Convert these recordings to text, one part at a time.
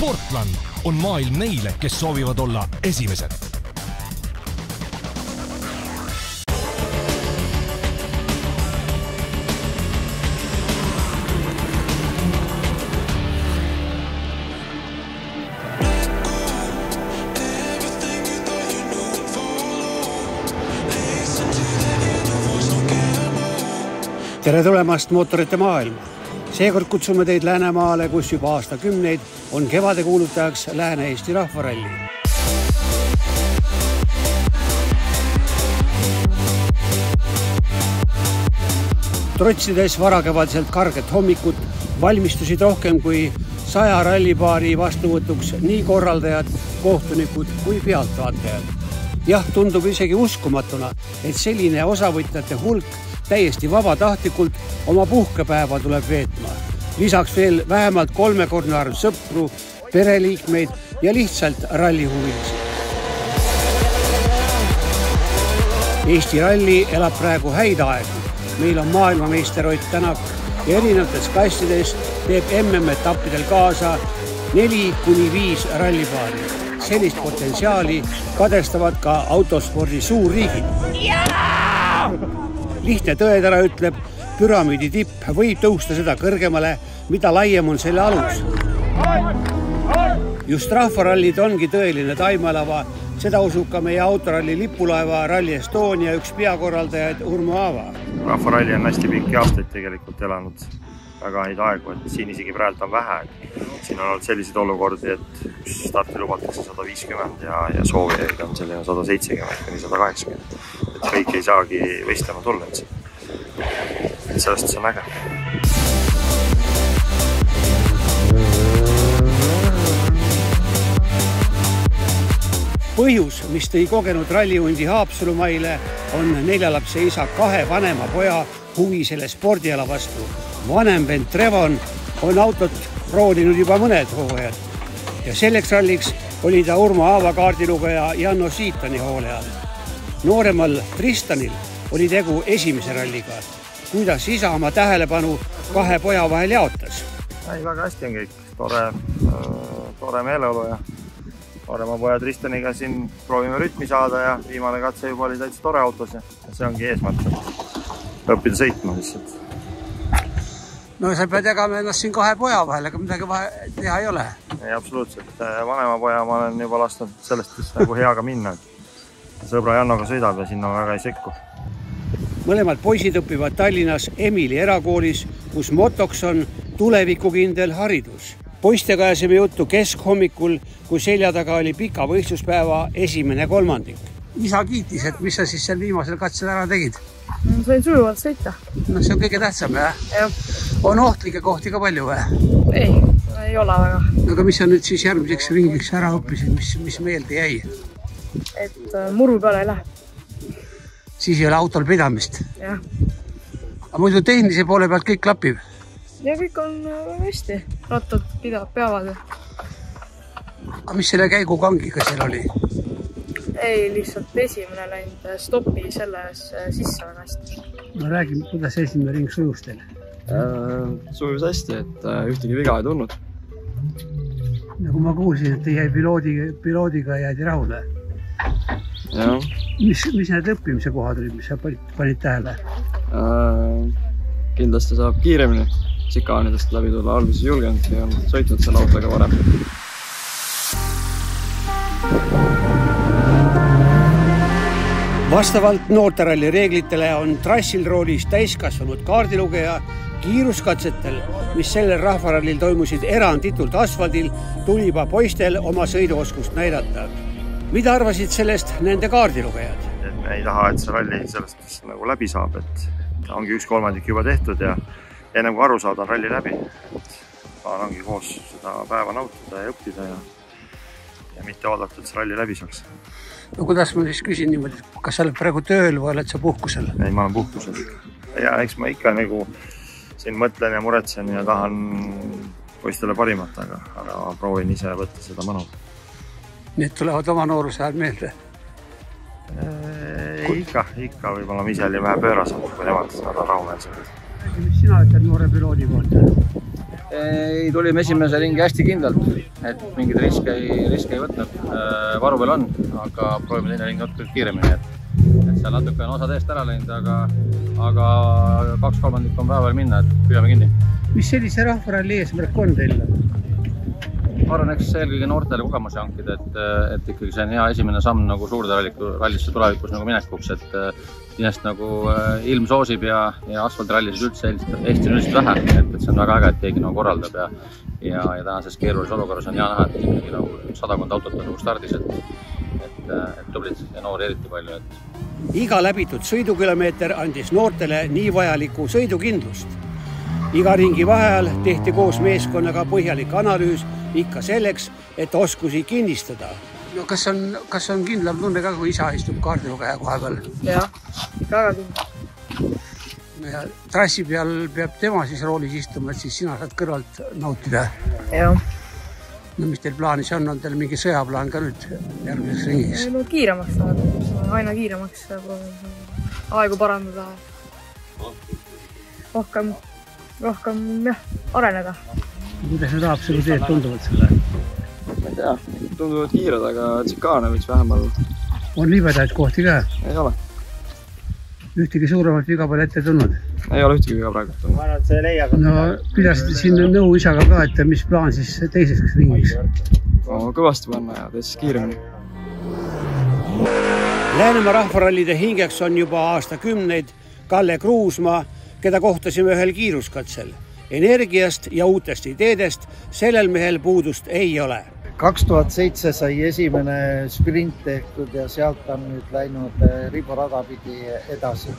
Sportland on maailm neile, kes soovivad olla esimesed. Tere tulemast mootorite maailma. Seekord kutsume teid Läänemaale, kus juba aastakümneid on kevade kuulutajaks Lääne-Eesti rahvaralli. Trotsides varakevadselt karget hommikut valmistusid rohkem kui 100 rallipaari vastuvõtuks nii korraldajad, kohtunikud kui pealtvaatajad. Jah, tundub isegi uskumatuna, et selline osavõtjate hulk täiesti vabatahtlikult oma puhkepäeva tuleb veetma. Lisaks veel vähemalt 3-kordne arv sõpru, pereliikmeid ja lihtsalt rallihuvilisi. Eesti ralli elab praegu häid aegu. Meil on maailmameister Ott Tänak ja erinevates klassides teeb MM-etappidel kaasa 4-5 rallipaari. Sellist potentsiaali kadestavad ka autospordi suurriigid. Lihtne tõetara ütleb, püramiidi tipp võib tõusta seda kõrgemale, mida laiem on selle alus. Just rahvarallid ongi tõeline taimelava, seda usub ka meie autoralli lipulaeva Rally Estonia üks peakorraldajaid Urmo Aava. Rahvaralli on hästi pikki aastaid tegelikult elanud väga häid aegu, et siin isegi praegu on vähe. Siin on olnud selliseid olukordi, et starti lubatakse 150 ja soovijaid on selline 170 kuni 180. Et kõik ei saagi võistlema tulla. Et sellest see on äge. Põhjus, mis tõi kogenud rallihundi Haapsalumaile, on 4-lapse isa 2 vanema poja huvi selle spordiala vastu. Vanem vend Trevon on autot roolinud juba mõned hooajad ja selleks ralliks oli ta Urmo Aava kaardilugeja Janno Siitani hoole all. Nooremal Tristanil oli tegu esimese ralliga. Kuidas isa oma tähelepanu 2 poja vahel jaotas? Väga hästi on kõik. Tore meeleolu ja noorema poja Tristaniga siin proovime rütmi saada ja viimane katse juba oli täitsa tore autos ja see ongi eesmärk. Õppida sõitma lihtsalt. No sa pead jagama ennast siin 2 poja vahel, aga midagi teha ei ole. Ei, absoluutselt. Vanema poja ma olen juba lastud sellest nagu heaga minna. Sõbra Jannoga sõidab ja sinna väga ei sekku. Mõlemad poisid õpivad Tallinnas Emili erakoolis, kus motoks on tulevikukindel haridus. Poistega ajasime juttu keskhommikul, kui selja taga oli pika võistluspäeva esimene kolmandik. Isa kiitis, et mis sa siis seal viimasel katsel ära tegid? Sain sujuvalt sõita. No see on kõige tähtsam, jah? On ohtlikke kohti ka palju või? Ei ole väga. Aga mis sa nüüd siis järgmiseks ringiks ära õppisid, mis meelde jäi? Et muru peale ei lähe. Siis ei ole autol pidamist? Jah. Aga muidu tehnilise poole pealt kõik klapib? Ja kõik on hästi. Rattad peavad. Aga mis selle käigukangiga seal oli? Ei, lihtsalt esimene läinud stopi selles sisse väga hästi. No räägime, kuidas esimene ring sujus teil? Sujus hästi, et ühtegi viga ei tulnud. Nagu ma kuulsin, et jäi piloodiga jäädi rahule. Ja. Mis need õppimise kohad olid, mis sa panid tähele? Kindlasti saab kiiremini sikaanidest läbi tulla. Alguses julgenud ja on sõitnud selle autoga varem. Vastavalt noorteralli reeglitele on trassil roolis täiskasvanud kaardilugeja kiiruskatsetel, mis sellel rahvarallil toimusid eranditult asfaldil, tuli juba poistel oma sõiduoskust näidata. Mida arvasid sellest nende kaardilugejad? Me ei taha, et see ralli sellest nagu läbi saab, et ongi 1/3 juba tehtud ja enne kui aru saada on ralli läbi. Plaan ongi koos seda päeva nautida ja õppida ja mitte oodata, et see ralli läbi saaks. No kuidas ma siis küsin niimoodi, kas sa oled praegu tööl või oled sa puhkusel? Ei, ma olen puhkusel. Ja eks ma ikka nagu siin mõtlen ja muretsen ja tahan poistele parimat, aga proovin ise võtta seda mõnu. Need tulevad oma nooruse ajal meelde? Ikka. Võib-olla ma ise olin vähe pöörasem, kui nemad, nad on rahumeelsed. Mis sina ütled noore piloodi kohta? Tulime esimese ringi hästi kindlalt, et mingid riske ei võtnud. Varu veel on, aga proovime teine ring natuke kiiremini. Et seal natuke on osad eest ära läinud, aga 2/3 on päeva veel minna, et püüame kinni. Mis sellise rahvaralli eesmärk on teil? Ma arvan, eks eelkõige noortele kogemusi hankida, et ikkagi see on hea esimene samm nagu suurde rallisse tulevikus nagu minekuks, et kindlasti nagu ilm soosib ja asfaltrallisid üldse Eestis üldiselt vähe, et see on väga äge, et keegi nagu korraldab ja tänases keerulises olukorras on hea näha, et ikkagi nagu 100 autot on nagu stardis, et tublid ja noori eriti palju. Iga läbitud sõidukilomeeter andis noortele nii vajalikku sõidukindlust. Iga ringi vaheajal tehti koos meeskonnaga põhjalik analüüs ikka selleks, et oskusi kinnistada. No kas on kindlam tunne ka, kui isa istub kaardilugeja koha peal? Jah, väga kindlam. Ja trassi peal peab tema siis roolis istuma, et siis sina saad kõrvalt nautida. Jah. No mis teil plaanis on? On teil mingi sõjaplaan ka nüüd järgmises ringis? No kiiremaks saada. Aina kiiremaks aegu parandada. Rohkem areneda. Kuidas need Haapsalu teed tunduvad selle? Ma ei tea, tunduvad kiired, aga tsikaane võiks vähemal. On libedaid kohti ka? Ei ole. Ühtegi suuremat viga pole ette tulnud? Ei ole ühtegi viga praegu tulnud. No pidasite siin nõu isaga ka, et mis plaan siis teiseks ringiks? Kõvasti panna ja teiseks kiiremini. Läänemaa rahvarallide hingeks on juba aastakümneid Kalle Kruusmaa, keda kohtasime ühel kiiruskatsel. Energiast ja uutest ideedest sellel mehel puudust ei ole. 2007 sai esimene sprint tehtud ja sealt on nüüd läinud riburada pidi edasi.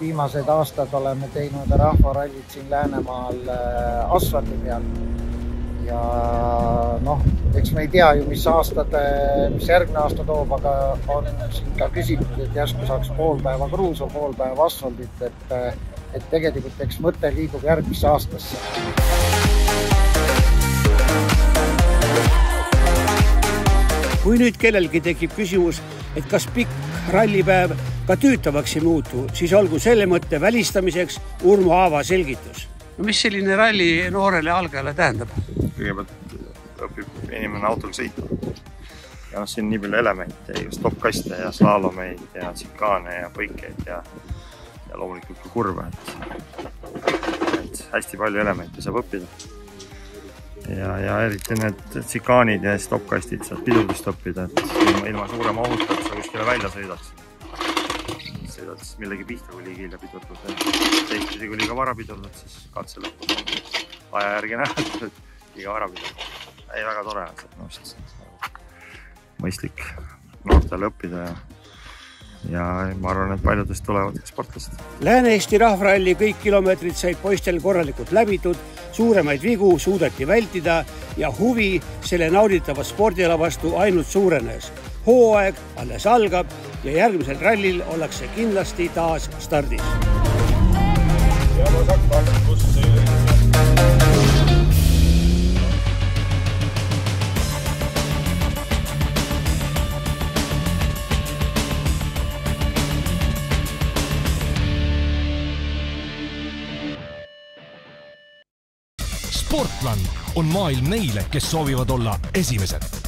Viimased aastad oleme teinud rahvarallit siin Läänemaal asfaldi peal. Ja eks me ei tea ju, mis järgmine aasta toob, aga on siin ka küsitud, et järsku saaks pool päeva kruusa, pool päeva asfaldit, et tegelikult eks mõte liigub järgmisse aastasse. Kui nüüd kellelgi tekib küsimus, et kas pikk rallipäev ka tüütavaks ei muutu, siis olgu selle mõtte välistamiseks Urmo Aava selgitus. No mis selline ralli noorele algajale tähendab? Kõigepealt õpib inimene autol sõita. Ja siin on nii palju elemente, stoppkaste ja slaalomeid ja tsikaane ja põikeid ja loomulikult ka kurve. Et hästi palju elemente saab õppida. Ja eriti need tsikaanid ja stoppkastid saab pidurdust õppida, et ilma suurema ohuta, et sa kuskile välja sõidaks. Sõidad siis millegi pihta, kui liiga hilja pidurdud. Teistpidi, kui liiga vara pidurdud, siis katse lõpus on aja järgi näha, et liiga vara pidurdud. Ei, väga tore on see mõistlik noortele õppida ja ma arvan, et paljudest tulevad ka sportlased. Lääne-Eesti rahvralli kõik kilomeetrid said poistel korralikult läbitud, suuremaid vigu suudeti vältida ja huvi selle nauditava spordiala vastu ainult suurenes. Hooaeg alles algab ja järgmisel rallil ollakse kindlasti taas stardis. Sportland on maailm neile, kes soovivad olla esimesed.